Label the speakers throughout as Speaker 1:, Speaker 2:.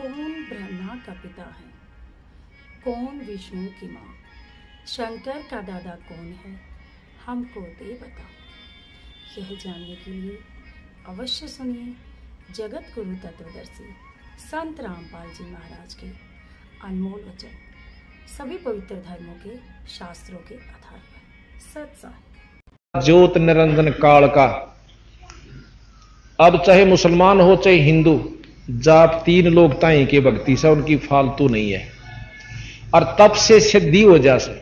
Speaker 1: कौन ब्रह्मा का पिता है, कौन विष्णु की माँ, शंकर का दादा कौन है, हमको दे बता। यह जानने के लिए अवश्य सुनिए जगत गुरु तत्वदर्शी संत रामपाल जी महाराज के अनमोल वचन, सभी पवित्र धर्मों के शास्त्रों के आधार पर सत्साह।
Speaker 2: ज्योत निरंजन काल का, अब चाहे मुसलमान हो चाहे हिंदू, जाप तीन लोग ताई के भक्ति से उनकी फालतू नहीं है। और तब से सिद्धि हो जासे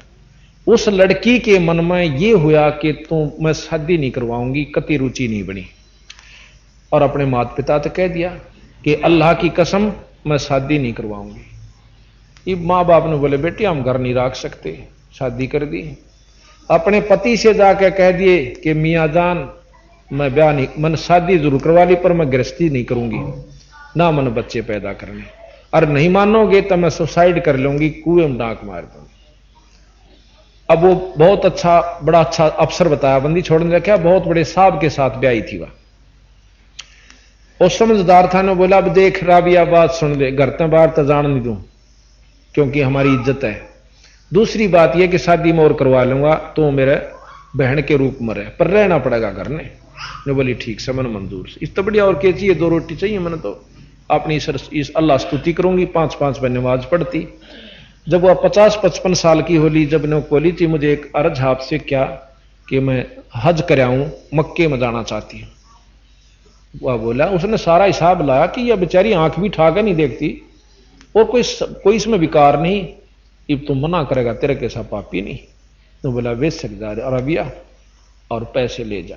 Speaker 2: उस लड़की के मन में ये हुआ कि मैं शादी नहीं करवाऊंगी, कति रुचि नहीं बनी। और अपने माता पिता तो कह दिया कि अल्लाह की कसम मैं शादी नहीं करवाऊंगी। ये माँ बाप ने बोले बेटी हम घर नहीं रख सकते, शादी कर दी। अपने पति से जाकर कह दिए कि मियाँ जान मैं ब्याह नहीं, मैंने शादी जरूर करवा ली पर मैं गृहस्थी नहीं करूंगी, ना मैंने बच्चे पैदा करने, और नहीं मानोगे तो मैं सुसाइड कर लूंगी, कुएं में डांक मार दूंगी। अब वो बहुत अच्छा, बड़ा अच्छा अफसर बताया, बंदी छोड़ने रखा, बहुत बड़े साहब के साथ ब्याही थी वह। और समझदार था ने बोला अब देख राबिया बात सुन ले, घर तक बाहर तो जान नहीं दूं क्योंकि हमारी इज्जत है। दूसरी बात यह कि शादी में और करवा लूंगा तो मेरे बहन के रूप में रहे, पर रहना पड़ेगा घर ने बोली ठीक से, मैंने मंजूर। इस तो बढ़िया और क्या चाहिए, 2 रोटी चाहिए, मैंने तो अपनी इस अल्लाह स्तुति करूंगी, 5-5 बार नमाज पढ़ती। जब वह 50-55 साल की होली, जब ने बोली थी मुझे एक अर्ज आपसे क्या कि मैं हज कर आऊं, मक्के में जाना चाहती हूं। वह बोला, उसने सारा हिसाब लाया कि यह बेचारी आंख भी ठाकर नहीं देखती और कोई इसमें विकार नहीं, अब तुम मना करेगा तेरे कैसा पापी नहीं। तो बोला बेशक जा अरबिया और पैसे ले जा।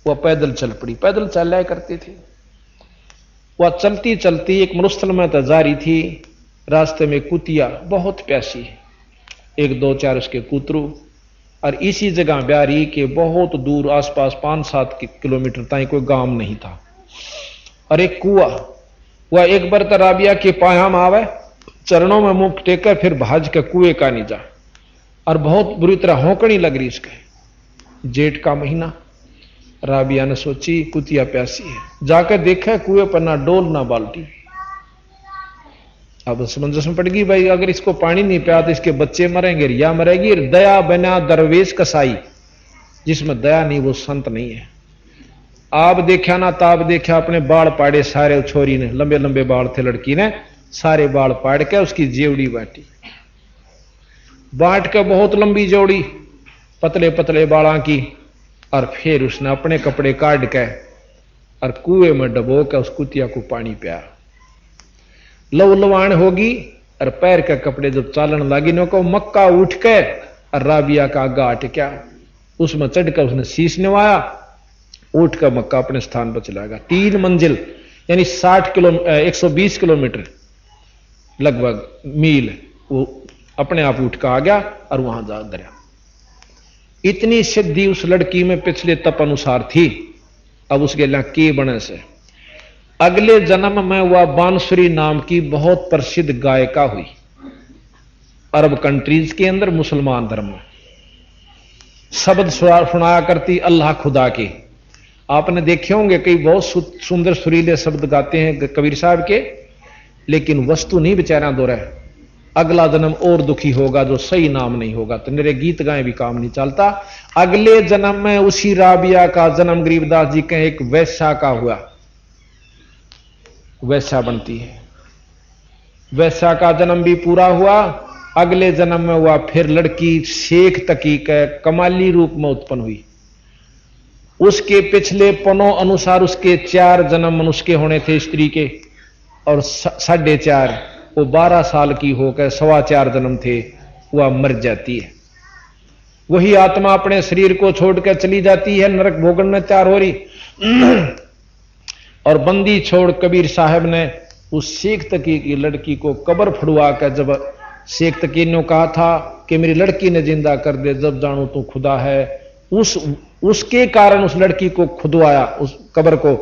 Speaker 2: वह पैदल चल पड़ी, पैदल चल करती थी। वह चलती चलती एक मरुस्थल में तो जा रही थी, रास्ते में कुतिया बहुत प्यासी, 1-2-4 उसके कुतरू, और इसी जगह ब्यारी के बहुत दूर आसपास 5-7 किलोमीटर तक कोई गांव नहीं था। और एक कुआ, वह एक बार तो राबिया के पायाम आवे, चरणों में मुंह टेकर फिर भाज के कुएं का नहीं जा, और बहुत बुरी तरह होकनी लग रही इसके। जेठ का महीना, राबिया ने सोची कुतिया प्यासी है, जाकर देखा कुएं पर ना डोल ना बाल्टी। अब समंजस में पड़ गई, भाई अगर इसको पानी नहीं पिया तो इसके बच्चे मरेंगे, रिया मरेगी। दया बना दरवेश कसाई, जिसमें दया नहीं वो संत नहीं है। आप देखा ना ताब देखा, अपने बाल पाड़े सारे छोरी ने, लंबे लंबे बाल थे लड़की ने, सारे बाल पाड़ के उसकी जेवड़ी बांटी, बांट के बहुत लंबी जोड़ी पतले पतले बालों की। और फिर उसने अपने कपड़े काट के और कुएं में डबो के उस कुतिया को पानी पिया। लव लवाण होगी और पैर के कपड़े जब चालन लगी नो को मक्का उठ के और राबिया का आगा अटक्या, उसमें चढ़कर उसने शीश निवाया, उठ कर मक्का अपने स्थान पर चला गया। 3 मंजिल यानी 120 किलोमीटर लगभग मील वो अपने आप उठ कर आ गया और वहां जा दरिया। इतनी सिद्धि उस लड़की में पिछले तप अनुसार थी। अब उसके लिए के बने से अगले जन्म में वह बांसुरी नाम की बहुत प्रसिद्ध गायिका हुई, अरब कंट्रीज के अंदर मुसलमान धर्म में शब्द सुनाया करती अल्लाह खुदा के। आपने देखे होंगे कई बहुत सुंदर सुरीले शब्द गाते हैं कबीर साहब के, लेकिन वस्तु नहीं बेचारा दो रहा है। अगला जन्म और दुखी होगा जो सही नाम नहीं होगा, तो मेरे गीत गाए भी काम नहीं चलता। अगले जन्म में उसी राबिया का जन्म गरीबदास जी के एक वैश्या का हुआ, वैश्या बनती है। वैश्या का जन्म भी पूरा हुआ। अगले जन्म में हुआ फिर लड़की शेख तकी के कमाली रूप में उत्पन्न हुई। उसके पिछले पनों अनुसार उसके 4 जन्म मनुष्य के होने थे स्त्री के, और 4.5 वो 12 साल की होकर 4.25 जन्म थे, वह मर जाती है। वही आत्मा अपने शरीर को छोड़कर चली जाती है, नरक भोगन में तैयार हो रही। और बंदी छोड़ कबीर साहब ने उस शेख तकी की लड़की को कब्र फड़वा कर, जब शेख तकी ने कहा था कि मेरी लड़की ने जिंदा कर दे, जब जानू तू खुदा है, उसके कारण उस लड़की को खुदवाया उस कब्र को,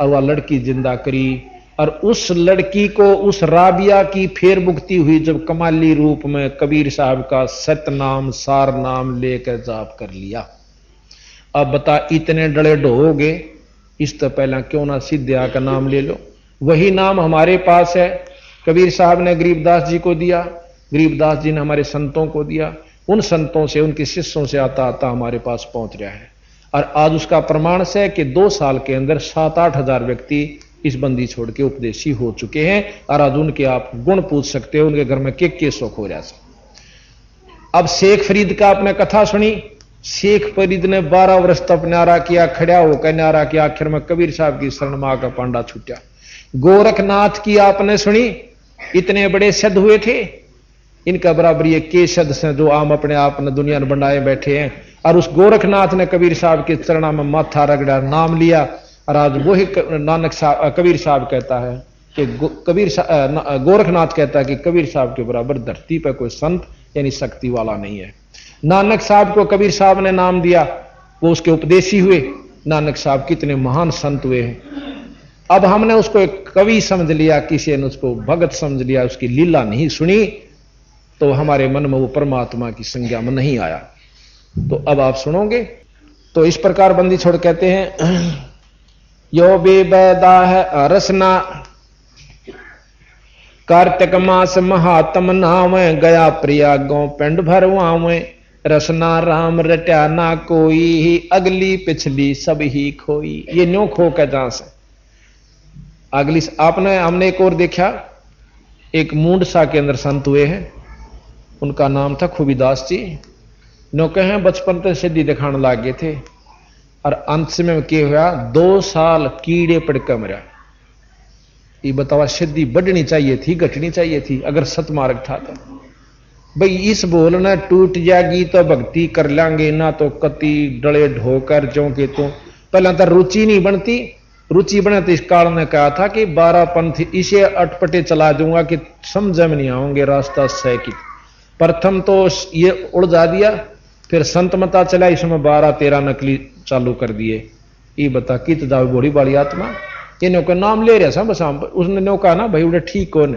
Speaker 2: और वह लड़की जिंदा करी। और उस लड़की को उस राबिया की फेर मुक्ति हुई जब कमाली रूप में कबीर साहब का सतनाम सार नाम लेकर जाप कर लिया। अब बता इतने डले ढोगे, इस तो पहला क्यों ना सिद्धिया का नाम ले लो। वही नाम हमारे पास है। कबीर साहब ने गरीबदास जी को दिया, गरीबदास जी ने हमारे संतों को दिया, उन संतों से, उनके शिष्यों से आता आता हमारे पास पहुंच रहा है। और आज उसका प्रमाण से कि 2 साल के अंदर 7-8 हजार व्यक्ति इस बंदी छोड़ के उपदेशी हो चुके हैं। और आज उनके आप गुण पूछ सकते हो, उनके घर में के सुख हो जाए। अब शेख फरीद का आपने कथा सुनी। शेख फरीद ने 12 वर्ष तक न्यारा किया, खड़ा होकर न्यारा किया, आखिर में कबीर साहब की शरण मां का पांडा छूटा। गोरखनाथ की आपने सुनी, इतने बड़े सिद्ध हुए थे, इनका बराबर ये के सिद्ध से जो आम अपने आप ने दुनिया में बनाए बैठे हैं। और उस गोरखनाथ ने कबीर साहब के चरणा में माथा रगड़ा, नाम लिया। और आज वही नानक साहब, कबीर साहब कहता है कि गोरखनाथ कहता है कि कबीर साहब के बराबर धरती पर कोई संत यानी शक्ति वाला नहीं है। नानक साहब को कबीर साहब ने नाम दिया, वो उसके उपदेशी हुए। नानक साहब कितने महान संत हुए हैं। अब हमने उसको एक कवि समझ लिया, किसी ने उसको भगत समझ लिया, उसकी लीला नहीं सुनी, तो हमारे मन में वो परमात्मा की संज्ञा में नहीं आया। तो अब आप सुनोगे। तो इस प्रकार बंदी छोड़ कहते हैं, यो बेबैदा है रसना, कार्तिक मास महात्म नाम, गया प्रिया गौ पिंड भरवावे, रसना राम रट्या ना कोई, अगली पिछली सब ही खोई। ये न्यों खो के जहां से अगली हमने एक और देखा, एक मूंडसा के अंदर संत हुए हैं, उनका नाम था खूबीदास जी। नो कहे बचपन से सिद्धि दिखाने लागे थे, और अंत में क्या हुआ, 2 साल कीड़े पड़कर मरा। ये बतावा सिद्धि बढ़नी चाहिए थी, घटनी चाहिए थी अगर सतमार्ग था तो। भाई इस बोल न टूट जाएगी तो भक्ति कर लेंगे, ना तो कति डले ढोकर जो के तो पहला तो रुचि नहीं बनती। रुचि बने तो इस काल ने कहा था कि 12 पंथ इसे अटपटे चला दूंगा कि समझ में नहीं आओगे रास्ता सह की। प्रथम तो ये उड़जा दिया, फिर संत मता चला, इसमें 12-13 नकली चालू कर दिए। ये बता कित जाओ बड़ी बड़ी आत्मा, इन्हों का नाम ले रहा बस हम। उसने नो कहा ना भाई उड़े ठीक कौन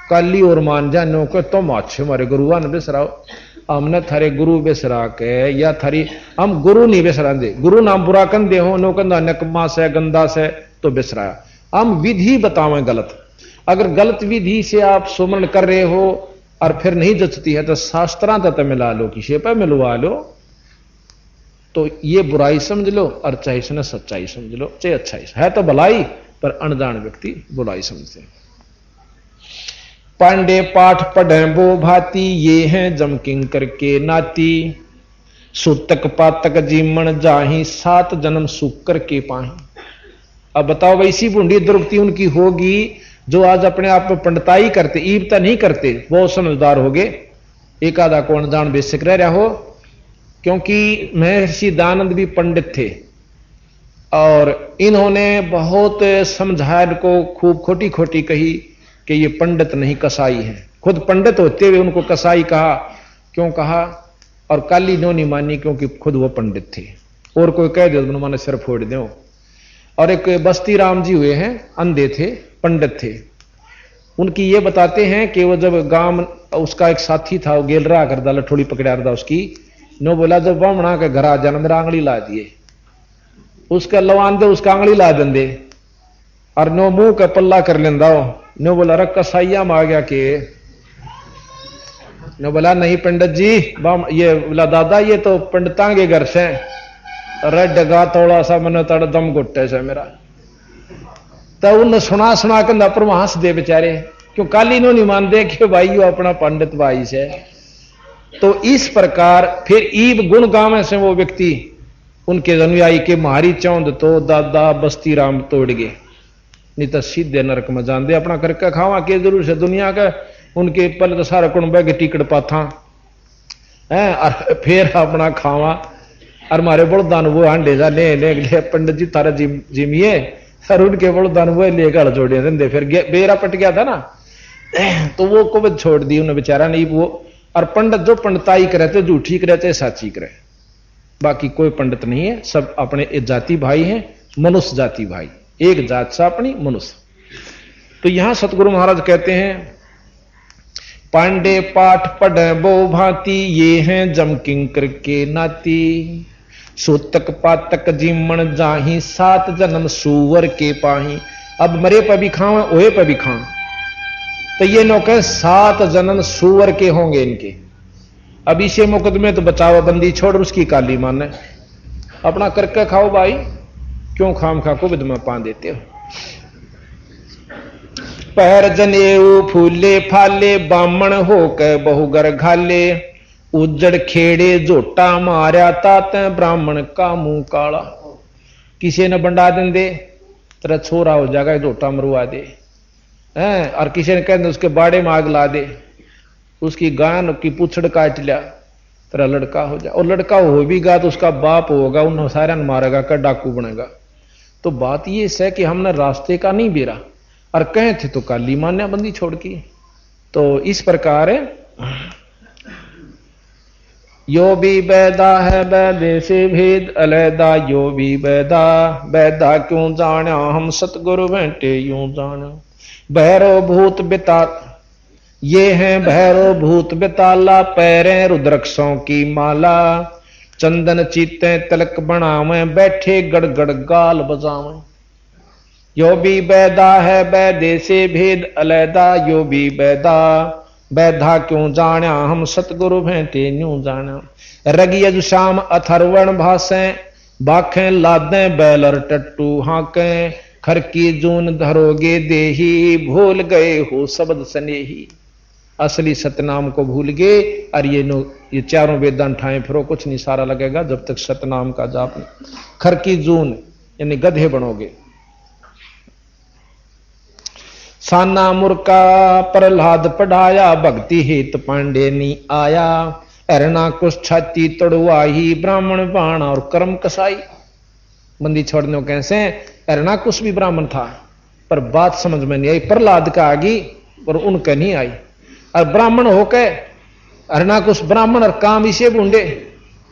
Speaker 2: काली और मान जा, नो को तुम अच्छे हमारे गुरुआ ने बेसराओ, हमने थारे गुरु बेसरा के या थारी हम गुरु नहीं बेसरा दे, गुरु नाम बुरा कन दे हो, नो कंधा नकमा से गंदा से तो बेसराया। हम विधि बतावें गलत, अगर गलत विधि से आप सुमरण कर रहे हो और फिर नहीं जचती है तो शास्त्रा तक मिला लो, किसी पर मिलवा लो, तो ये बुराई समझ लो और चाहे इसने सच्चाई समझ लो, चाहे अच्छाई है तो भलाई, पर अनजान व्यक्ति बुराई समझते। पांडे पाठ पढ़े वो भांति, ये हैं जमकिंग करके नाती, सूतक पातक जीमन जाही, 7 जन्म सुख करके पाही। अब बताओ वैसी बूंदी दुर्गति उनकी होगी जो आज अपने आप में पंडिताई करते, ईबता नहीं करते, वो समझदार हो गए। एक आधा को अनजान बेसिक रह रहा हो, क्योंकि महर्षि दयानंद भी पंडित थे और इन्होंने बहुत समझाया को, खूब खोटी खोटी कही कि ये पंडित नहीं कसाई है। खुद पंडित होते हुए उनको कसाई कहा। क्यों कहा? और काली नो नहीं मानी, क्योंकि खुद वो पंडित थे। और कोई कह दे तो मैंने सिर फोड़ दो। और एक बस्ती राम जी हुए हैं, अंधे थे, पंडित थे। उनकी ये बताते हैं कि वो जब गांव, उसका एक साथी था, वो गेल रहा करदा, लठोड़ी पकड़ा रहा उसकी, नो बोला जब बामणा के घर आ जाना मेरा आंगली ला दिए, उसका लवान दे उसका आंगली ला देंदे, और नो मुंह का पल्ला कर लेंदा हो। नो बोला रख कसाइया में आ गया के, नो बोला नहीं पंडित जी, ये बोला दादा ये तो पंडिता के घर से, अरे डगा थोड़ा सा मैंने तड़ दम घुट्टे से मेरा। तो उन सुना सुना के पर वहां से दे बेचारे, क्यों काली नो नहीं मानते कि भाई यो अपना पंडित भाई से। तो इस प्रकार फिर ईब गुण गावे से वो व्यक्ति उनके अनुयायी के मारी चौंद तो दादा बस्ती राम तोड़ गए, नहीं तो सीधे नरक में जान दे। अपना करके खावा के जरूर से दुनिया का, उनके पहले तो सारा कुण बह के टिकट पाथा है, और फिर अपना खावा। और मारे बड़दान वो हांडे जा ले पंडित जी तारा जिमिए, और उनके बड़दान वो ले गल जोड़े धंधे। फिर बेरा पट गया था ना, तो वो को छोड़ दी उन्हें बेचारा नहीं वो। और पंडित जो पंडिताई करे तो झूठी करे चाहे साची करे, बाकी कोई पंडित नहीं है, सब अपने जाति भाई हैं, मनुष्य जाति भाई, एक जात सा अपनी मनुष्य। तो यहां सतगुरु महाराज कहते हैं पांडे पाठ पढ़े बो भांति, ये हैं जमकिंग करके नाती, सूतक पातक जीमण जाही, 7 जन्म सुवर के पाही। अब मरे पे भी खां ओहे पे भी खां। तो ये नौके 7 जनन सुअर के होंगे इनके। अब इसे मुकदमे तो बचावा बंदी छोड़ उसकी काली माने, अपना करके खाओ भाई, क्यों खाम खा को विद में पा देते हो। पैर जनेऊ फूले फाले बामण होके बहुगर घाले, उज्जड़ खेड़े झोटा मार्या तात ब्राह्मण का मुंह काला। किसी ने बंडा दिन दे तेरा छोरा हो जाएगा, झोटा मरवा दे हैं, और किसी ने कहते उसके बाड़े में आग ला दे, उसकी गान की पूछड़ काट लिया, तेरा लड़का हो जाए। और लड़का हो भी गा तो उसका बाप होगा, उन सारे मारेगा का डाकू बनेगा। तो बात ये है कि हमने रास्ते का नहीं बेरा, और कहे थे तो काली मान्या बंदी छोड़ की। तो इस प्रकार यो भी बैदा है बैदे से भेद अलैदा, यो भी बैदा बैदा क्यों जाना हम सतगुरु बैठे यूं जाना। भैरव भूत बिता ये हैं भैरव भूत बिताला, पैरें रुद्रक्षों की माला, चंदन चीते तिलक बनावे बैठे गड़गड़ गाल बजावे। यो भी बैदा है बैदे से भेद अलैदा, यो भी बैदा बैधा क्यों जाना हम सतगुरु भेंटे न्यू जाना। रगी यजु श्याम अथर्वण भाषे, बाखें लादें बैलर टट्टू हाके, खर की जून धरोगे देही, भूल गए हो शब्द स्नेही। असली सतनाम को भूल गए, और ये चारों वेदांत ठाए फिरो कुछ नहीं सारा लगेगा जब तक सतनाम का जाप नहीं। खर की जून यानी गधे बनोगे। साना मुर्का प्रहलाद पढ़ाया, भक्ति हेत पांडे नी आया, अरना कुछ छाती तड़वाही, ब्राह्मण बाण और कर्म कसाई। बंदी छोड़ने कैसे, अरना कुछ भी ब्राह्मण था पर बात समझ में नहीं आई, प्रहलाद का आगी पर उनका नहीं आई। और ब्राह्मण होके अरना कुछ ब्राह्मण और काम इसे बूंदे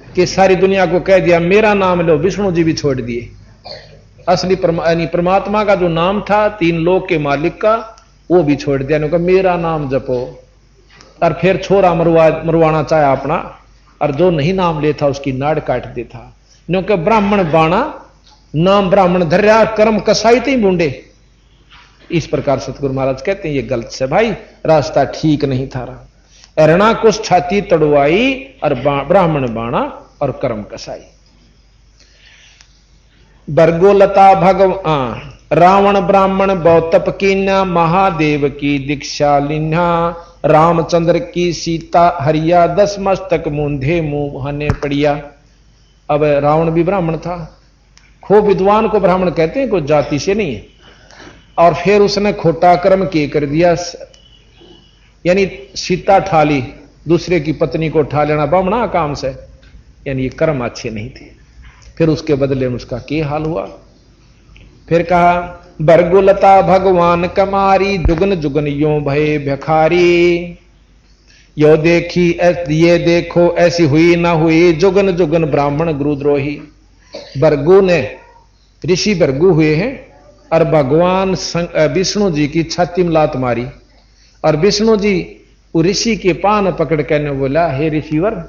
Speaker 2: कि सारी दुनिया को कह दिया मेरा नाम लो, विष्णु जी भी छोड़ दिए। असली परमात्मा का जो नाम था 3 लोक के मालिक का, वो भी छोड़ दिया, कहा मेरा नाम जपो। और फिर छोरा मरवाना चाहा अपना, और जो नहीं नाम लेता उसकी नाड़ काट देता। क्योंकि ब्राह्मण बाणा नाम ब्राह्मण धर्या, कर्म कसाई थे बूंदे। इस प्रकार सतगुरु महाराज कहते हैं ये गलत से भाई, रास्ता ठीक नहीं था रहा। अरणा कुछ छाती तड़वाई और ब्राह्मण बाणा और कर्म कसाई। बरगोलता भगवान रावण ब्राह्मण बौतप कीन्या, महादेव की दीक्षा लिन्हा, रामचंद्र की सीता हरिया, 10 मस्तक मूंधे मुंह हने पड़िया। अब रावण भी ब्राह्मण था, खूब विद्वान को ब्राह्मण कहते हैं, कोई जाति से नहीं है। और फिर उसने खोटा कर्म के कर दिया, यानी सीता ठाली, दूसरे की पत्नी को ठा लेना ब्राह्मणा काम से, यानी ये कर्म अच्छे नहीं थे। फिर उसके बदले में उसका क्या हाल हुआ। फिर कहा बरगुलता भगवान कमारी, जुगन जुगन यो भय भिखारी, यो देखी ये देखो ऐसी हुई ना हुई, जुगन जुगन ब्राह्मण गुरुद्रोही। बरगु ने ऋषि बरगु हुए हैं और भगवान विष्णु जी की छाती में लात मारी, और विष्णु जी ऋषि के पान पकड़ कर बोला हे ऋषिवर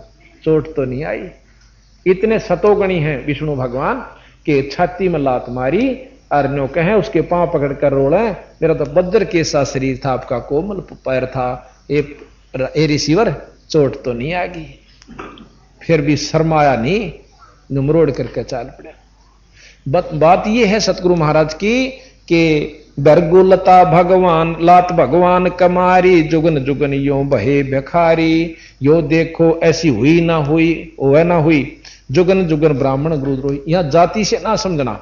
Speaker 2: चोट तो नहीं आई। इतने सतोगणी हैं विष्णु भगवान के छाती में लात मारी और नो कहे उसके पांव पकड़कर रोड़े, मेरा तो बज्र के सा शरीर था, आपका कोमल पैर था, ए ऋषिवर चोट तो नहीं आगी। फिर भी शर्माया नहीं, नुमरोड़ करके चाल पड़ा। बात यह है सतगुरु महाराज की कि बरगुलता भगवान लात भगवान कमारी, जुगन जुगन यो बहे भिखारी, यो देखो ऐसी हुई ना हुई वह ना हुई, जुगन जुगन ब्राह्मण गुरुद्रोही। यहां जाति से ना समझना,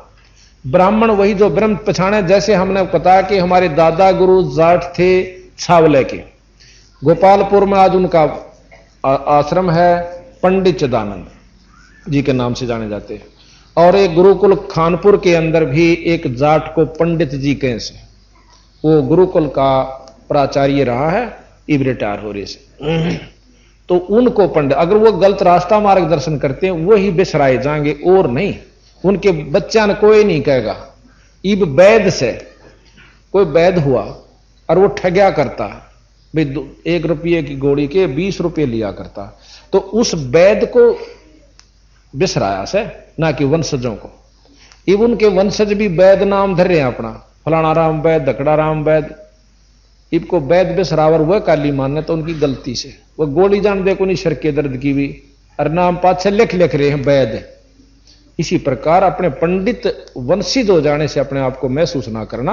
Speaker 2: ब्राह्मण वही जो ब्रह्म पछाणे। जैसे हमने बताया कि हमारे दादा गुरु जाट थे छावले के, गोपालपुर में आज उनका आश्रम है, पंडित चिदानंद जी के नाम से जाने जाते हैं। और एक गुरुकुल खानपुर के अंदर भी एक जाट को पंडित जी कहें से, वो गुरुकुल का प्राचार्य रहा है, इब रिटायर हो रहे से। तो उनको पंडित, अगर वो गलत रास्ता मार्गदर्शन करते हैं वही बिसराए जाएंगे और नहीं, उनके बच्चा ने कोई नहीं कहेगा। इब वैद से कोई वैद हुआ और वो ठग्या करता भाई, 1 रुपये की गोड़ी के 20 रुपये लिया करता, तो उस वैद को बिसराया से, ना कि वंशजों को। इब उनके वंशज भी वैद नाम धर रहे हैं अपना, फलाना राम वैद, धकड़ा राम वैद, इनको वैद में सरावर हुआ काली मानना तो उनकी गलती से वो गोली जान दे को नहीं सर के दर्द की भी, और नाम पाछे लिख रहे हैं वैद। इसी प्रकार अपने पंडित वंशित हो जाने से अपने आप को महसूस ना करना,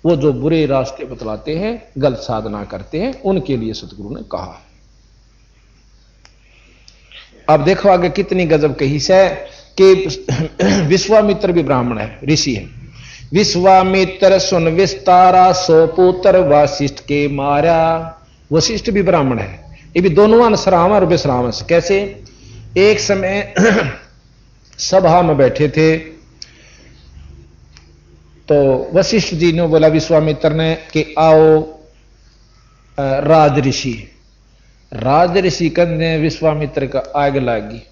Speaker 2: वो जो बुरे रास्ते बतलाते हैं, गलत साधना करते हैं, उनके लिए सतगुरु ने कहा। अब देखो आगे कितनी गजब कही से कि विश्वामित्र भी ब्राह्मण है, ऋषि है। विश्वामित्र सुन विस्तारा, सो पुत्र वशिष्ठ के मारा। वशिष्ठ भी ब्राह्मण है, ये भी दोनों अंशराम और विश्राम। कैसे? एक समय सभा में बैठे थे तो वशिष्ठ जी ने बोला विश्वामित्र ने कि आओ राज ऋषि कहने विश्वामित्र का आग लागी।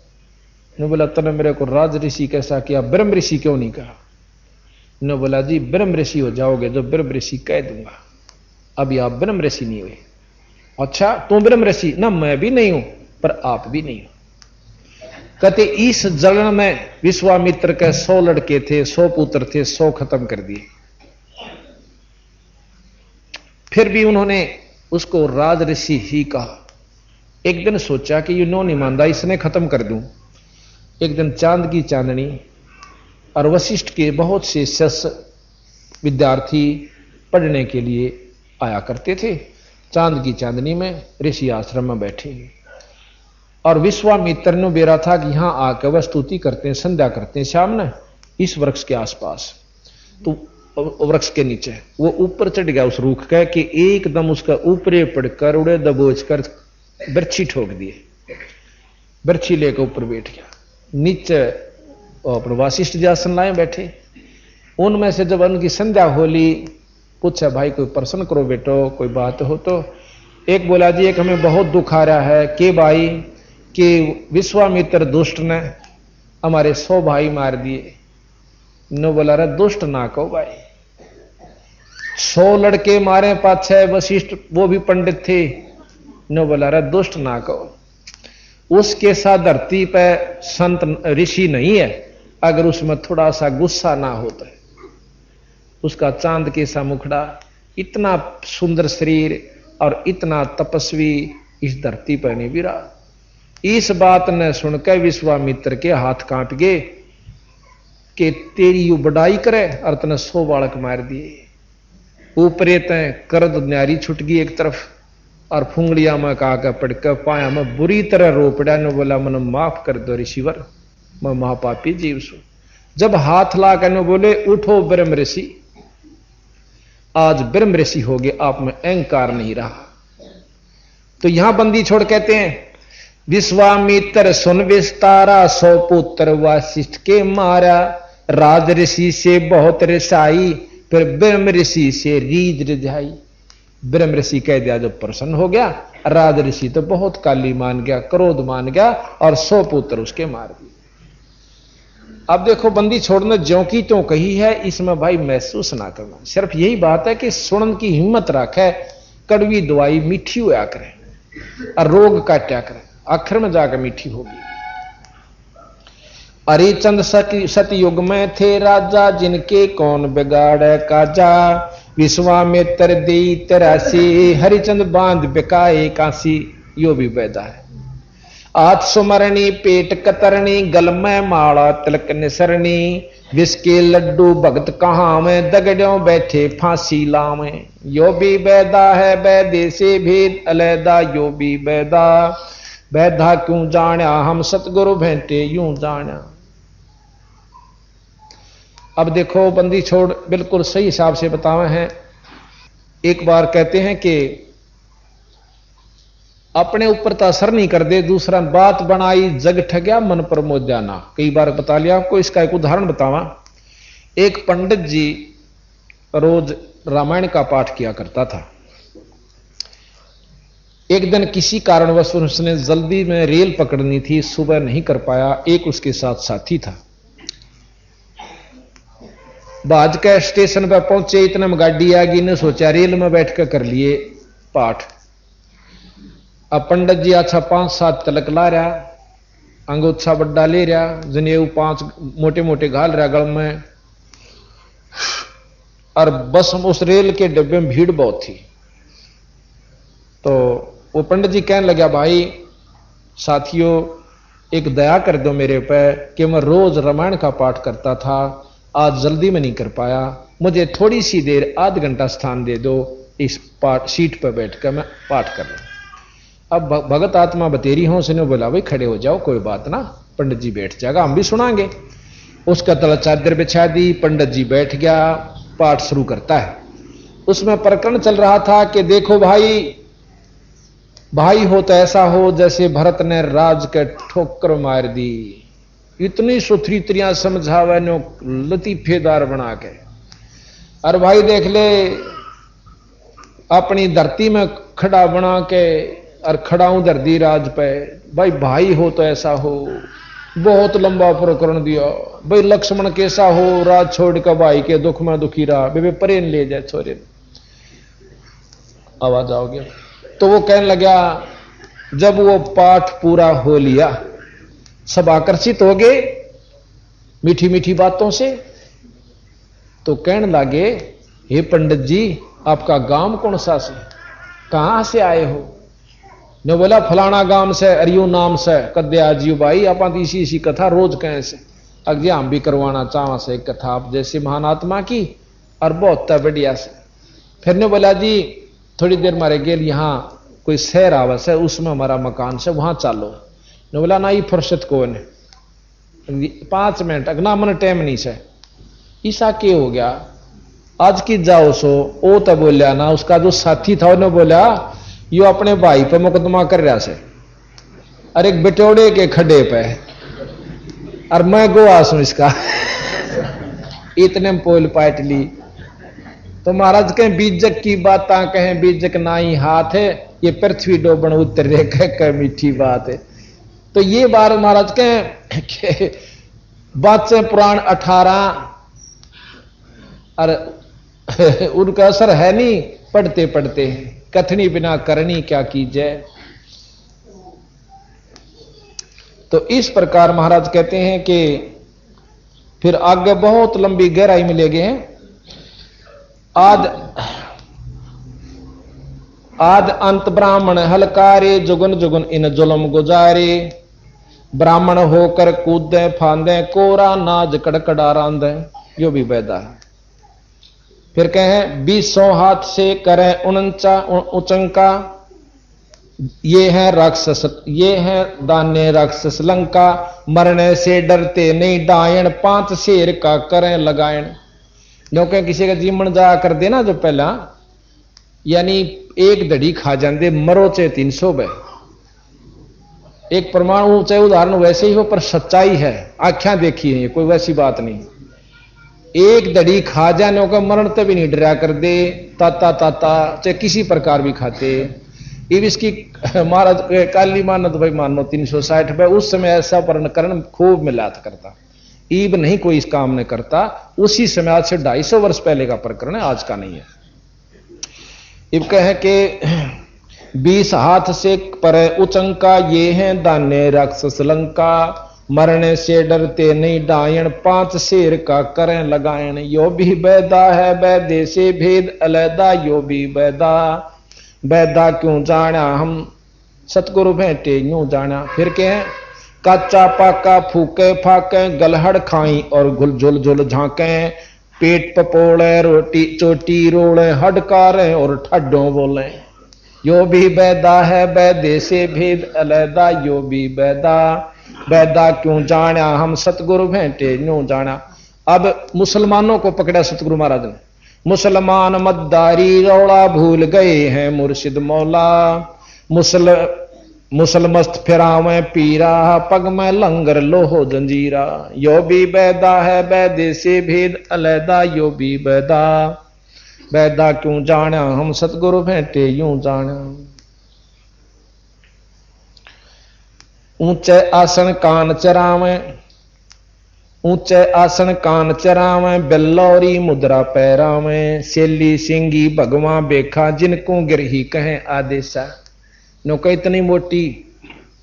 Speaker 2: ने बोला तूने मेरे को राज ऋषि कैसा किया, ब्रह्म ऋषि क्यों नहीं कहा? ने बोला जी ब्रह्म ऋषि हो जाओगे जो ब्रह्म ऋषि कह दूंगा, अभी आप ब्रह्म ऋषि नहीं हुए। अच्छा तू ब्रह्म ऋषि? ना मैं भी नहीं हूं पर आप भी नहीं हो। कहते इस जलन में विश्वामित्र के 100 लड़के थे, 100 पुत्र थे, 100 खत्म कर दिए। फिर भी उन्होंने उसको राज ऋषि ही कहा। एक दिन सोचा कि ये नौन ईमानदा, इसने खत्म कर दूं। एक दिन चांद की चांदनी और वशिष्ठ के बहुत से शिष्य विद्यार्थी पढ़ने के लिए आया करते थे। चांद की चांदनी में ऋषि आश्रम में बैठे और विश्वामित्र ने बेरा था कि यहां आकर वह स्तुति करते हैं, संध्या करते हैं शाम ने इस वृक्ष के आसपास। तो वृक्ष के नीचे वो ऊपर चढ़ गया उस रूख का कि एकदम उसका ऊपरे पड़कर उड़े दबोच कर बर्छी ठोक दिए। बर्छी लेकर ऊपर बैठ गया। नीचे अपने वशिष्ठ जी आसन लाए बैठे। उनमें से जब उनकी संध्या होली, पूछा भाई कोई प्रश्न करो बेटो, कोई बात हो तो। एक बोला जी एक हमें बहुत दुख आ रहा है कि भाई कि विश्वामित्र दुष्ट ने हमारे 100 भाई मार दिए। नो बोला रे दुष्ट ना कहो भाई, 100 लड़के मारे पाछे वशिष्ठ वो भी पंडित थे। नो बोला रे दुष्ट ना कहो, उसके साथ धरती पे संत ऋषि नहीं है अगर उसमें थोड़ा सा गुस्सा ना होता है। उसका चांद के सा मुखड़ा, इतना सुंदर शरीर और इतना तपस्वी इस धरती पर नहीं गिरा। इस बात ने सुनकर विश्वामित्र के हाथ कांप गए कि तेरी यू बड़ाई करे और तने 100 बालक मार दिए। ऊपरे तय करद न्यारी छुट गई एक तरफ और फुंगड़िया में काका पड़कर पाया में बुरी तरह रो पड़ा। ने बोला मन माफ कर दो ऋषिवर, मैं महापापी जीव सु। जब हाथ ला कर बोले उठो ब्रह्म ऋषि, आज ब्रह्म ऋषि हो गए, आप में अहंकार नहीं रहा। तो यहां बंदी छोड़ कहते हैं विश्वामित्र सुन विस्तारा, 100 पुत्र वशिष्ठ के मारा। राज ऋषि से बहुत रिसाई, फिर ब्रह्म ऋषि से रीझ रिझाई। ब्रह्म ऋषि कह दिया जब प्रसन्न हो गया, राज ऋषि तो बहुत काली मान गया, क्रोध मान गया और 100 पुत्र उसके मार दिए। अब देखो बंदी छोड़ने ज्यों की त्यों कही है, इसमें भाई महसूस ना करना। सिर्फ यही बात है कि सुनन की हिम्मत रखे, कड़वी दवाई मीठी होया करे और रोग काटा करे, आखिर में जाकर मीठी होगी। हरिचंद सतयुग में थे राजा, जिनके कौन बिगाड़े काजा। विश्वामित्र दी तरासी, हरिचंद बांध बिकाए काशी। यो भी वैदा है। आत सुमरणी पेट कतरनी, गल में माला तिलक निसरनी। विष के लड्डू भगत कहां में, दगड़ों बैठे फांसी लावे। यो भी वैदा है वैदे से भेद अलैदा, यो भी वैदा। वैधा क्यों जाना हम सतगुरु भेंटे यूं जाना। अब देखो बंदी छोड़ बिल्कुल सही हिसाब से बतावे हैं। एक बार कहते हैं कि अपने ऊपर तो असर नहीं कर दे, दूसरा बात बनाई जग ठग्या मन पर मोह जाना। कई बार बता लिया आपको, इसका एक उदाहरण बतावा। एक पंडित जी रोज रामायण का पाठ किया करता था। एक दिन किसी कारणवश उसने जल्दी में रेल पकड़नी थी, सुबह नहीं कर पाया। एक उसके साथ साथी था। बाज के स्टेशन पर पहुंचे, इतने में गाड़ी आ गई। ने सोचा रेल में बैठ कर लिए पाठ। अब पंडित जी अच्छा 5-7 तिलक ला रहा, अंगोछा बड्डा ले रहा, जनेऊ 5 मोटे मोटे घाल रहा गल में। और बस उस रेल के डब्बे में भीड़ बहुत थी। तो वो पंडित जी कहने लगा, भाई साथियों एक दया कर दो मेरे पे कि मैं रोज रामायण का पाठ करता था, आज जल्दी में नहीं कर पाया, मुझे थोड़ी सी देर आध घंटा स्थान दे दो, इस पाठ सीट पर बैठकर मैं पाठ कर लूं। अब भगत आत्मा बतेरी हों से बोला, भाई खड़े हो जाओ, कोई बात ना, पंडित जी बैठ जाएगा, हम भी सुनाएंगे। उसका तला चादर बिछा दी, पंडित जी बैठ गया, पाठ शुरू करता है। उसमें प्रकरण चल रहा था कि देखो भाई, भाई हो तो ऐसा हो जैसे भरत ने राज के ठोकर मार दी, इतनी सुथरी त्रियां समझावे नो लतीफेदार बना के। और भाई देख ले अपनी धरती में खड़ा बना के और खड़ाऊं धरती राज पे, भाई भाई हो तो ऐसा हो, बहुत लंबा प्रकरण दिया। भाई लक्ष्मण कैसा हो, राज छोड़ कर भाई के दुख में दुखी रहा, बेबे परेन ले जाए छोरे, आवाज आओगे। तो वो कहने लगा, जब वो पाठ पूरा हो लिया, सब आकर्षित हो गए मीठी मीठी बातों से, तो कहने लगे, हे पंडित जी आपका गांव कौन सा से, कहां से आए हो? ने बोला फलाना गांव से, अरियो नाम से। कद्या जी भाई आप इसी इसी कथा रोज कहें से, अगे हम भी करवाना चाह से कथा आप जैसे महान आत्मा की, और बहुत बढ़िया से। फिर ने बोला जी थोड़ी देर मारे गेल यहां कोई शहर आवस है, उसमें हमारा मकान से, वहां चालो। ने बोला ना ये फुर्सत को ने 5 मिनट अगना मन टाइम नहीं से। ईसा के हो गया आज की जाओ सो। ओ तो बोलिया ना, उसका जो साथी था उन्होंने बोला यो अपने भाई पे मुकदमा कर रहा से, और एक बिटोड़े के खड्डे पे, और मैं गोवा सू इसका इतने में पोल पाट ली। तो महाराज कहें बीजक की बात कहें, बीजक ना ही हाथ है, ये पृथ्वी डोबन उतरे कह मीठी बात है। तो ये बार महाराज कहें बात से पुराण 18 और उनका असर है नहीं, पढ़ते पढ़ते हैं, कथनी बिना करनी क्या कीजिए। तो इस प्रकार महाराज कहते हैं कि फिर आगे बहुत लंबी गहराई में ले गए हैं। आद अंत ब्राह्मण हलकारे, जुगन जुगन इन जुलम गुजारे, ब्राह्मण होकर कूदे फांदे, कोरा नाज कड़कड़ा रांदे। यो भी वेदा है। फिर कहें 20 हाथ से करें उचंका, ये है राक्षस, ये है दाने राक्षस लंका, मरने से डरते नहीं डायन, 5 शेर का करें लगायन। क्योंकि किसी का जीवन जा कर देना जो पहला, यानी एक दड़ी खा जाते मरो चाहे 300 बे। एक परमाणु चाहे उदाहरण वैसे ही हो, पर सच्चाई है, आख्या देखी है, कोई वैसी बात नहीं। एक दड़ी खा जाने का मरण तभी नहीं डरा कर दे, ताता ताता चाहे किसी प्रकार भी खाते। अब इसकी महाराज काली मानत भाई मानो 360 भाई, उस समय ऐसा करण खूब मिलात करता, ईब नहीं कोई इस काम ने करता। उसी समय आज से 250 वर्ष पहले का प्रकरण है, आज का नहीं है। इब कहे कि 20 हाथ से पर उचंका, ये हैं दाने राक्षस लंका, मरने से डरते नहीं डायन, 5 शेर का करें लगायन। यो भी बैदा है बैदे से भेद अलैदा, यो भी बैदा बैदा क्यों जाना हम सतगुरु भेंटे यूं जाना। फिर कहें कच्चा पाका फूके फाके, गलहड़ खाई और गुल झुल झुल झांके, पेट पपोड़े रोटी चोटी रोड़े, हडकारे और ठड्डों बोले। यो भी बैदा है बैदे से भेद अलैदा, यो भी बैदा बैदा क्यों जाना हम सतगुरु भेंटे यूं जाना। अब मुसलमानों को पकड़ा सतगुरु महाराज ने। मुसलमान मद्दारी रौला भूल गए हैं मुर्शिद मौला, मुसलमस्त फिरावे पीरा, पग में लंगर लोहो जंजीरा। यो भी बैदा है बैदे से भेद अलैदा, यो भी बैदा बैदा क्यों जाना हम सतगुरु भेंटे यूं जाना। ऊंचे आसन कान चरावे, ऊंचे आसन कान चरावे, बेल्लौरी मुद्रा पैरावे, सेली सिंगी भगवां बेखा, जिनको गिरही कहें आदेशा। नौका इतनी मोटी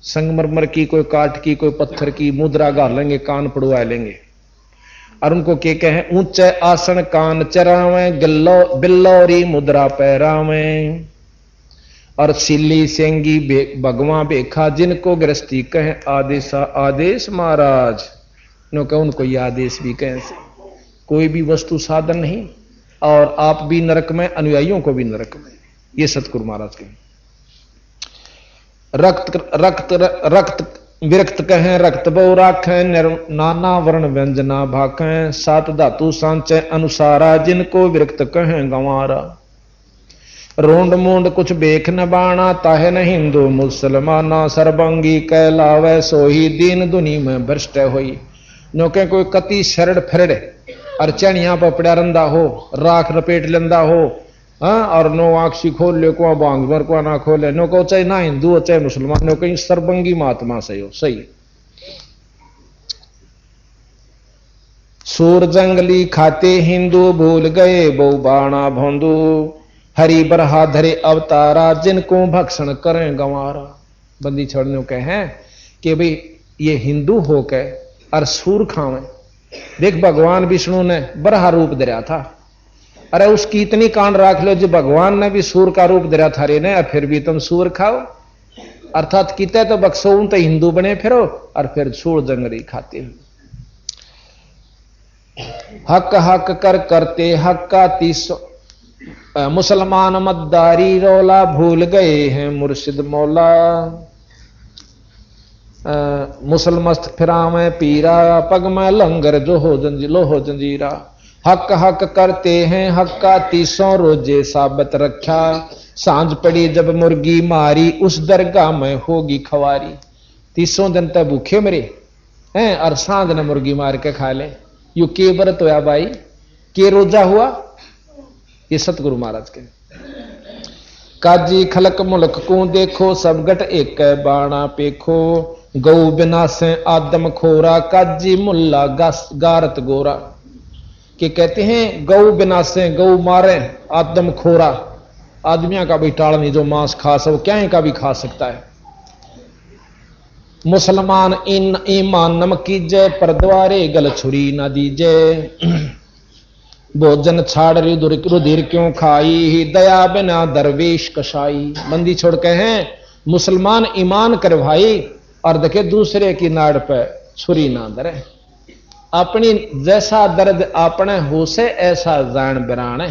Speaker 2: संगमरमर की, कोई काठ की, कोई पत्थर की मुद्रा गार लेंगे, कान पड़वा लेंगे, और उनको के कहे ऊंचे आसन कान चरावे बिल्लौरी मुद्रा पैरावे और सिल्ली सेंगी भगवा बेखा जिनको गृहस्थी कहे आदेश आदेश महाराज नो कहे उनको ये आदेश भी कहे से कोई भी वस्तु साधन नहीं और आप भी नरक में अनुयायियों को भी नरक में। ये सतगुरु महाराज के रक्त रक्त रक्त विरक्त कहें रक्त बहु राखें नाना वर्ण व्यंजना भाखें सात धातु सांचे अनुसारा जिनको विरक्त कहें गंवारा रोंड मूंड कुछ बेख न बाणा ताहे न हिंदू मुसलमाना सरबंगी कहलावे सोही दीन दुनी में भ्रष्ट होई नौके कोई कति शरड़ फिरड़ अर्चनिया पर पड़ा रंदा हो राख रपेट लेंदा हो और नो आंखी खोल ले को बांग भर को ना खोले नो को चाहे ना हिंदू हो चाहे मुसलमान नो कहीं सर्वंगी महात्मा सही हो सही सूर जंगली खाते हिंदू भूल गए बहु बाणा भोंदू हरि बरहा धरे अवतारा जिनको भक्षण करें गंवारा। बंदी छोड़ने के हैं कि भाई ये हिंदू हो के और सूर खावे। देख भगवान विष्णु ने बरहा रूप धरा था, अरे उसकी इतनी कांड राख लो जो भगवान ने भी सूर का रूप धरा था रे ने, फिर भी तुम सूर खाओ। अर्थात किते तो बक्सो तो हिंदू बने फिरो और फिर सूर जंगली खाते हो। हक हक कर करते हक का 30 मुसलमान मद्दारी रोला भूल गए हैं मुर्शिद मौला मुसलमस्त फिरावे पीरा पग में लंगर जो हो लो हो जंजीरा। हक हक करते हैं हक का 300 रोजे साबित रखा सांझ पड़ी जब मुर्गी मारी उस दरगाह में होगी खवारी। 300 दिन तक भूखे मरे हैं और सांझ ने मुर्गी मार के खा ले। यू के व्रत होया भाई के रोजा हुआ। ये सतगुरु महाराज के काजी खलक मुल्क को देखो सब गट एक बाणा पेखो गौ बिना से आदम खोरा काजी मुल्ला गारत गोरा। कि कहते हैं गौ बिना से गौ मारे आदम खोरा आदमियों का भी टाल नहीं जो मांस खा सो क्या का भी खा सकता है। मुसलमान इन ईमान नम कीजे पर द्वारे गल छुरी न दीजे भोजन छाड़ रुधिर क्यों खाई दया बिना दरवेश कसाई। बंदी छोड़ के हैं मुसलमान ईमान कर भाई और देखे दूसरे की नाड़ पे छुरी ना दरे। अपनी जैसा दर्द अपने हो से ऐसा जान बिराने।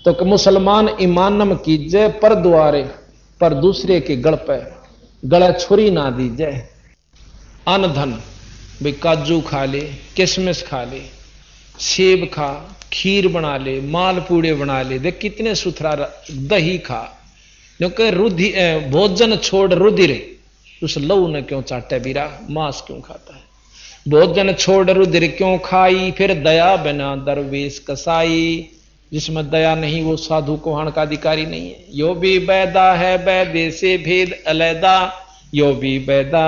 Speaker 2: तो मुसलमान ईमान नम कीजे पर द्वारे पर दूसरे के गल पे गला छुरी ना दीजे। अन्न धन भी काजू खा ले किशमिश खा ले सेब खा खीर बना ले मालपूड़े बना ले देख कितने सुथरा दही खा क्योंकि रुधि भोजन छोड़ रुधिर उस लहू ने क्यों चाटे बीरा मांस क्यों खाता है। भोजन छोड़ रुधिर क्यों खाई फिर दया बिना दरवेश कसाई। जिसमें दया नहीं वो साधु कोहण का अधिकारी नहीं है। यो भी बैदा है बैदे से भेद अलैदा यो भी बैदा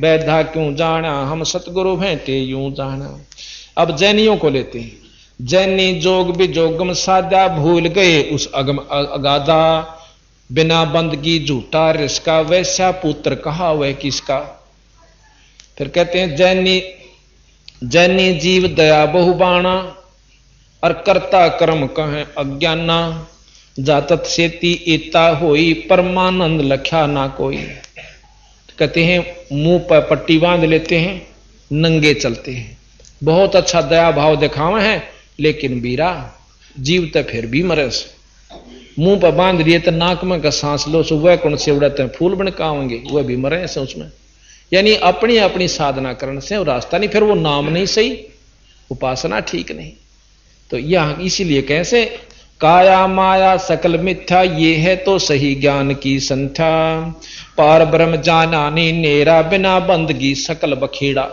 Speaker 2: बैधा क्यों जाना हम सतगुरु भेंटे यूं जाना। अब जैनियों को लेते हैं। जैनी जोग भी जोगम साधा भूल गए उस अगम अगाधा बिना बंदगी झूठा रिसका वैसा पुत्र कहा वह किसका। फिर कहते हैं जैनी जीव दया बहुबाणा और करता कर्म कहें अज्ञाना जातत सेती एता होई परमानंद लख्या ना कोई। कहते हैं मुंह पर पट्टी बांध लेते हैं नंगे चलते हैं बहुत अच्छा दया भाव दिखावे हैं लेकिन बीरा जीव तो फिर भी मरे से। मुंह पर बांध लिए तो नाक में का सांस लो सो वह कौन से उड़ाते हैं फूल बनकावेंगे वह भी मरे से उसमें। यानी अपनी अपनी साधना करने से वो रास्ता नहीं फिर वो नाम नहीं सही उपासना ठीक नहीं। तो यह इसीलिए कैसे काया माया सकल मिथ्या ये है तो सही ज्ञान की संख्या पार ब्रह्म जानानी नेरा बिना बंदगी सकल बखेड़ा।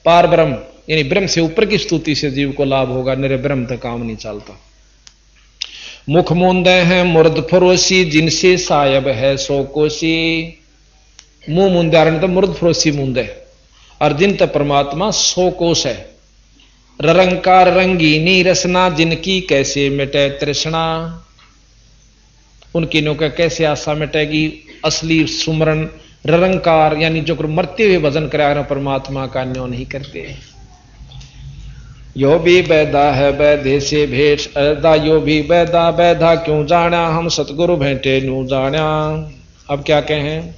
Speaker 2: पार ब्रह्म यानी ब्रह्म से ऊपर की स्तुति से जीव को लाभ होगा मेरे ब्रह्म तक काम नहीं चलता। मुख मूंदे हैं मुर्द फरोसी जिनसे सायब है सो कोसी। मुंह मुंदारण तो मुर्द फरोसी मुंदे और जिन तक परमात्मा 100 कोश है। रंकार रंगीनी रसना जिनकी कैसे मिटे तृष्णा। उनकी नौका कैसे आशा मिटेगी। असली सुमरण रंकार यानी जो मरते हुए भजन करा परमात्मा का न्यो नहीं करते। यो भी बैदा है बैधे से भेष अरदा यो भी बैदा बैधा क्यों जाना हम सतगुरु भेंटे नू जाना। अब क्या कहें,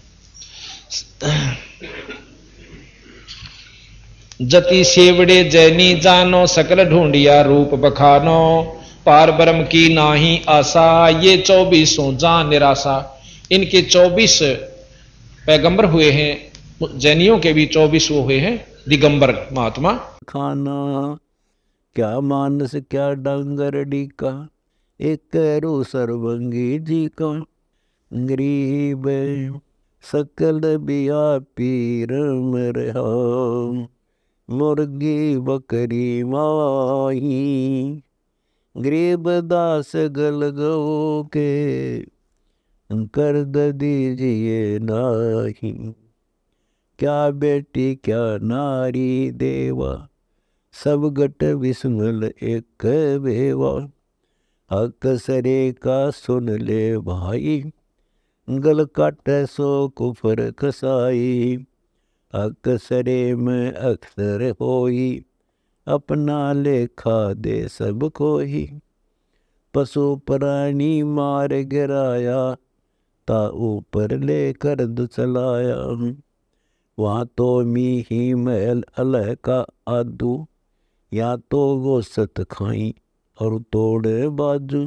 Speaker 2: जति सेवड़े जैनी जानो सकल ढूंढिया रूप बखानो पार ब्रह्म की नाही आशा ये 24 जान निराशा। इनके 24 पैगंबर हुए हैं, जैनियों के भी 24 वो हुए हैं दिगंबर महात्मा।
Speaker 3: खाना क्या मानस क्या डांगर डीका एक रू सर्वंगी जी का गरीब सकल बिया पीर रहा मुर्गी बकरी माही गरीब दास गल गो के कर दीजिए नाही क्या बेटी क्या नारी देवा सब गट विस्मल एक बेवा हक सरे का सुन ले भाई गल काट सो कुफर कसाई हक सरे में अक्सर होई अपना लेखा दे सब कोई पशु प्राणी मार गिराया ता ऊपर लेकर चलाया वहाँ तो मी ही महल अलह का आदू या तो गोसत खाई और तोड़े बाजू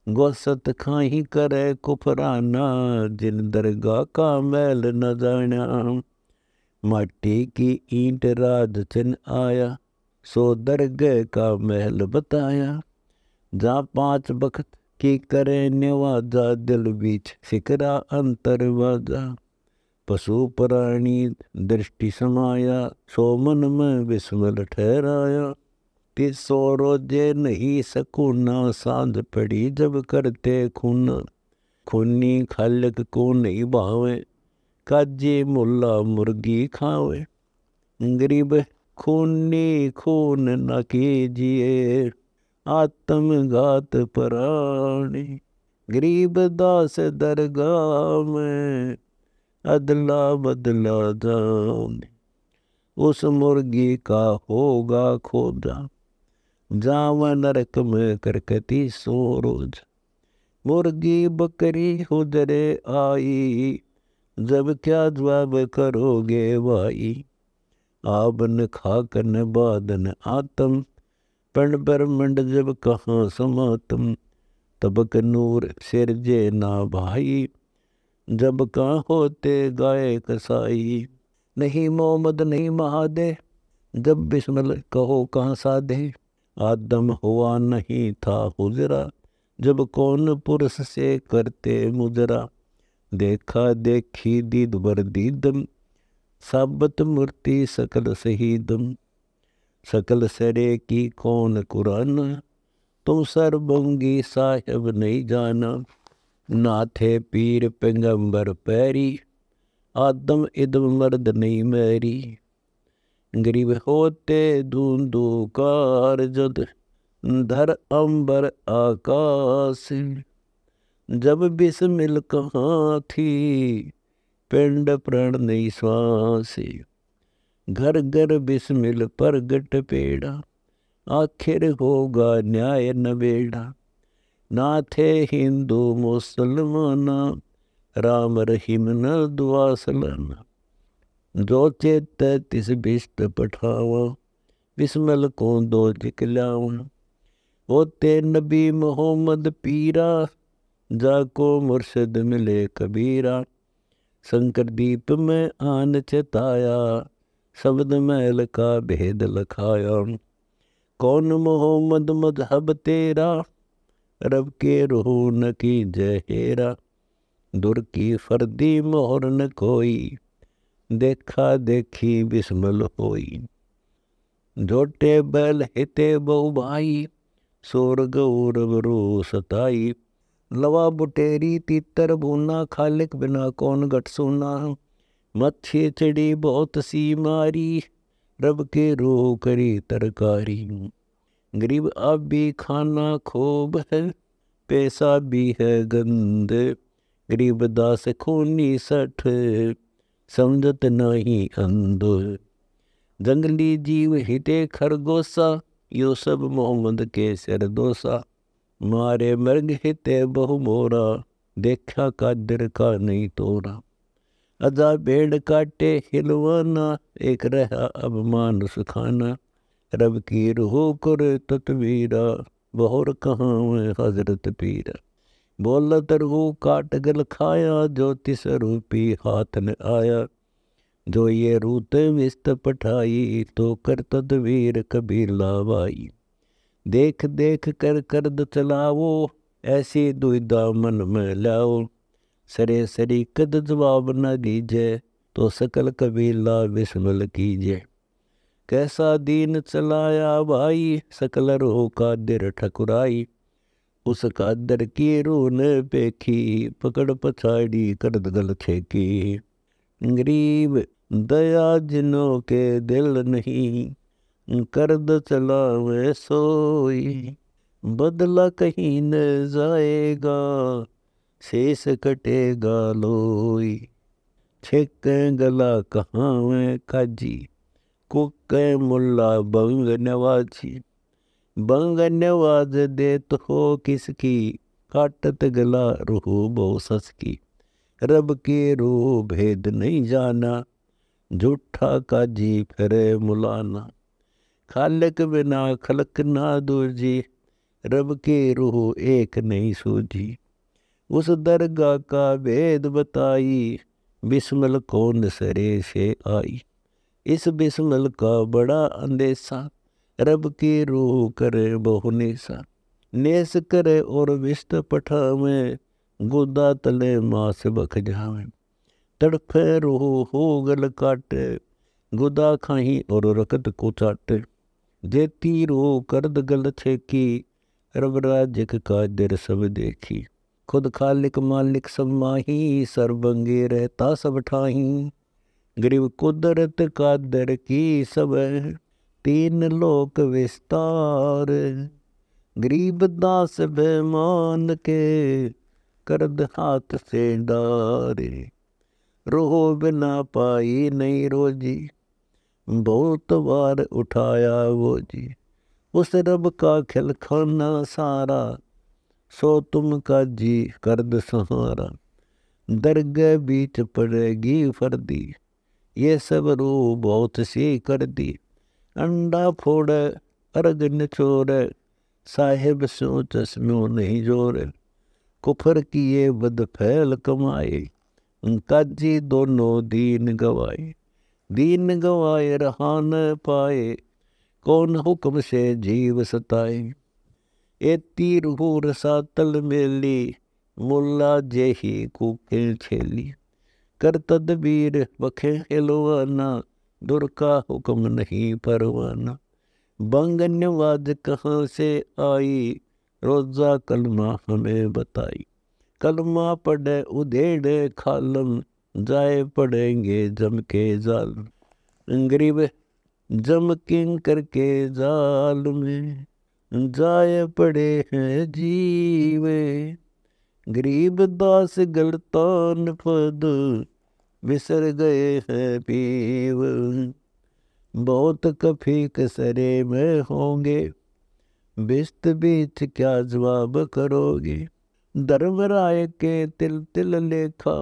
Speaker 3: गोसत खाई करे कुफराना जिन दरगाह का महल न जाना माटी की ईंट राज चिन आया सो दरगाह का महल बताया जहाँ 5 बखत की करे निवाजा दिल बीच सिकरा अंतरवाजा पशु प्राणी दृष्टि समाया सो मन में विस्मल ठहराया 300 रोजे नहीं सकूना सांझ पड़ी जब करते खूना खूनी खालक को नहीं भावे काजी मुल्ला मुर्गी खावे गरीब खूनी खून न कीजिए आत्मघात प्राणी गरीब दास दरगाह में अदला बदला जाने उस मुर्गी का होगा खोजा जावा नरक में करकती सो रोज मुर्गी बकरी हुजरे आई जब क्या जवाब करोगे भाई आबन खाकन बादन आत्म पण ब्रह्मंड जब कहाँ समातम तबक नूर सिर जे ना भाई जब कहाँ होते गाय कसाई नहीं मोहम्मद नहीं महादे जब बिस्मिल कहो कहाँ साधे आदम हुआ नहीं था हुजरा जब कौन पुरुष से करते मुजरा देखा देखी दीद बर दीदम साबत मूर्ति सकल शहीदम सकल सरे की कौन कुरान तुम सरबंगी साहिब नहीं जाना नाथे पीर पैगंबर पैरी आदम इदम मर्द नहीं मैरी गरीब होते धूंधुकार जद धर अंबर आकाश जब बिस्मिल कहाँ थी पिंड प्रण नहीं श्वास घर घर बिस्मिल प्रगट पेड़ा आखिर होगा न्याय नवेड़ा ना थे हिंदू मुसलमाना राम रहीम न दुआ सलाना जो चेत तिस बिष्ट पठावा बिस्मिल को दो जिकलावन होते नबी मोहम्मद पीरा जाको मुर्शद मिले कबीरा शंकर दीप में आन चेताया शब्द महल का भेद लखाया कौन मोहम्मद मजहब तेरा रब के रूह न की जहेरा दुर की फर्दी मोहर न कोई देखा देखी बिस्मल होई जोटे बैल हिते बहु भाई सोर गौरव रो सताई लवा बुटेरी तीतर भूना खालिक बिना कौन गट सुना मच्छी चिड़ी बहुत सी मारी रब के रो करी तरकारी गरीब अब भी खाना खूब है पैसा भी है गंद गरीब दास खूनी सठ समझत नहीं अंध जंगली जीव हिते खरगोसा यो सब मोहम्मद के सिर दोसा। मारे मर्ग हिते बहु मोरा, देखा कादर का नहीं तोरा। अजा भेड़ काटे हिलवाना, एक रहा अब मानुष खाना। रब की रूह कर ततवीरा, बहुर कहाँ में हजरत पीरा। बोलत रूह काट गल खाया, जो तिस रूपी हाथ न आया। जो ये रूत विस्त पठाई, तो कर तदवीर कबीर लावाई। देख देख कर कर्द चलावो, ऐसी दुविधा मन में लाओ। सरे सरी कद जवाब न दीजे, तो सकल कबीला बिस्मिल कीजे। कैसा दीन चलाया भाई, सकल रो का दिर ठकुराई। उस कादर की रूह ने पेखी, पकड़ पछाड़ी करद गल छेकी। गरीब दया जिनों के दिल नहीं, कर्द चलावे सोई। बदला कहीं न जाएगा, शेष कटेगा लोई। छेके गला कहाँ में काजी, कुके मुल्ला बंग नवाजी। बंग नवाज देत हो किसकी, काटत गला रूह बहु ससकी। रब के रूह भेद नहीं जाना, झूठा काजी फिरे मुलाना। खालक बिना खलक ना दूजी, रब के रूह एक नहीं सूझी। उस दरगाह का भेद बताई, बिस्मिल कौन सरे से आई। इस बिस्मिल का बड़ा अंदेशा, रब की रूह करे बहु नेसा। नेस करे और विस्त पठावे, गुदा तले मास बख जावे। तड़फे रूह हो गल काटे, गुदा खाही और रकत को चाटे। जेती रूह करद गल छेकी, रब राजिक का दिर सब देखी। खुद खालिक मालिक सब माही, सर्वंगे रहता सब ठाही। गरीब कुदरत कादर की सब, तीन लोक विस्तार। गरीब दास बेमान के, करद हाथ से डारे। रोह बिना पाई नहीं रोजी, बहुत बार उठाया वो जी। उस रब का खिलखाना सारा, सो तुम का जी करद सहारा। दरगाह बीच पड़ेगी फर्दी, ये सब रूह बहुत सी कर दी। अंडा फोड़ अर्ग निचोड़, साहिब स्यों चश्म्यों नहीं जोर। कुफर किए बद फैल कमाए, काजी दोनों दीन गवाए। दीन गवाए रहा न पाए, कौन हुक्म से जीव सताए। एती रूह रसातल मेली, मुल्ला जेही कूके छेली। कर तदबीर बखे हिलवाना, दुर का हुक्म नहीं परवाना। बंगन्यवाज कहाँ से आई, रोजा कलमा हमें बताई। कलमा पढ़े उधेड़े खालम, जाए पढ़ेंगे जम के जाल। गरीब जम किंग करके जाल में, जाए पड़े हैं जीवे। गरीब दास गलतान पद, बिसर गए हैं पीव। बहुत कफीक सरे में होंगे, बिस्त बीच क्या जवाब करोगे। धर्मराय के तिल तिल लेखा,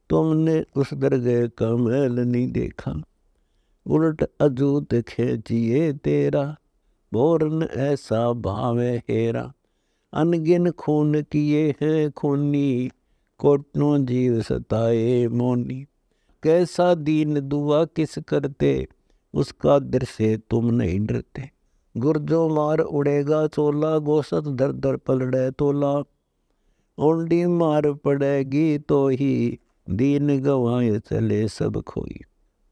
Speaker 3: तुमने उस दरगाह का मैल नहीं देखा। उलट अजूत खेचिए तेरा, बोरन ऐसा भावे हेरा। अनगिन खून किए हैं खूनी, कोटनों जीव सताए मोनी। कैसा दीन दुआ किस करते, उसका दर से तुम नहीं डरते। गुर्जो मार उड़ेगा चोला, गोसत दर दर पलड़े तोला। ओंडी मार पड़ेगी तो ही, दीन गवाए चले सब खोई।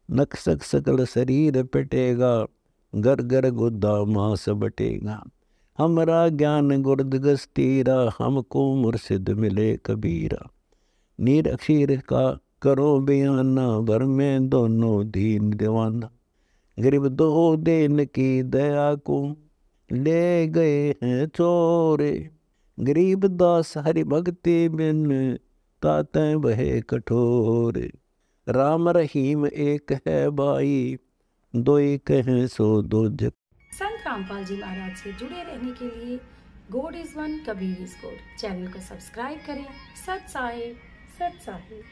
Speaker 3: नक्सक सकल शरीर पिटेगा, गर गर गुद्दा मांस बटेगा। हमरा ज्ञान गुर्द गस्तीरा, हमको मुर्शिद मिले कबीरा। नीर अक्षीर का करो बयाना, भर में दोनों दीन दीवाना। गरीब दो दिन की दया को, ले गए हैं चोरे। गरीब दास हरि भक्ति बिन, ताते बहे कठोर। राम रहीम एक है भाई, दो एक है सो दो जग।
Speaker 1: संत रामपाल जी महाराज से जुड़े रहने के लिए God is one, Kabir is God channel को सब्सक्राइब करें। सत साहिब, सत साहिब।